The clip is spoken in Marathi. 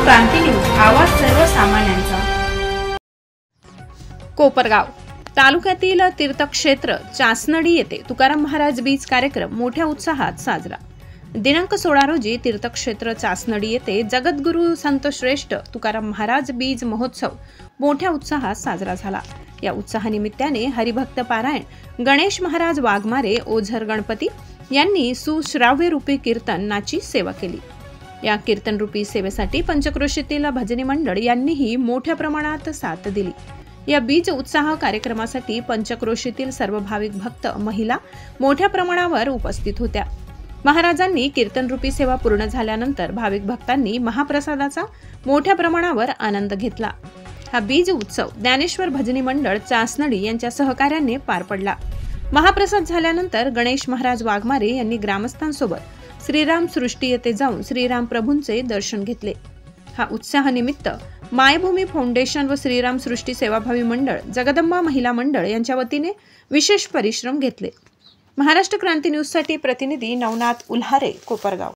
क्रांती न्यूज, आवाज सर्वसामान्यांचा। कोपरगाव तालुक्यातील तीर्थक्षेत्र चासनडी येथे तुकाराम महाराज बीज कार्यक्रम मोठ्या उत्साहात साजरा। दिनांक 16 रोजी तीर्थक्षेत्र चासनडी येथे जगद्गुरु संतश्रेष्ठ तुकाराम महाराज बीज महोत्सव मोठ्या उत्साहात साजरा झाला। या उत्साहानिमित्ताने हरिभक्त पारायण, गणेश महाराज वाघमारे, ओझर गणपती यांनी सुश्राव्य रूपी कीर्तनाची सेवा केली। या कीर्तन रूपी सेवेसाठी पंचक्रोशीतील भजनी मंडळ यांनीही मोठ्या प्रमाणात साथ दिली। या बीज उत्साह कार्यक्रमासाठी पंचक्रोशीतील सर्व भाविक भक्त, महिला मोठ्या प्रमाणावर उपस्थित होत्या। महाराजांनी कीर्तन रूपी सेवा पूर्ण झाल्यानंतर भाविक भक्तांनी महाप्रसादाचा मोठ्या प्रमाणावर आनंद घेतला। हा बीज उत्सव ज्ञानेश्वर भजनी मंडळ चासनडी यांच्या सहकार्याने पार पडला। महाप्रसाद झाल्यानंतर गणेश महाराज वाघमारे यांनी ग्रामस्थांसोबत श्रीराम सृष्टी येथे जाऊन श्रीराम प्रभूंचे दर्शन घेतले। हा उत्साहानिमित्त मायभूमी फाउंडेशन व श्रीराम सृष्टी सेवाभावी मंडळ, जगदंबा महिला मंडळ यांच्या वतीने विशेष परिश्रम घेतले। महाराष्ट्र क्रांती न्यूज साठी प्रतिनिधी नवनाथ उल्हारे, कोपरगाव।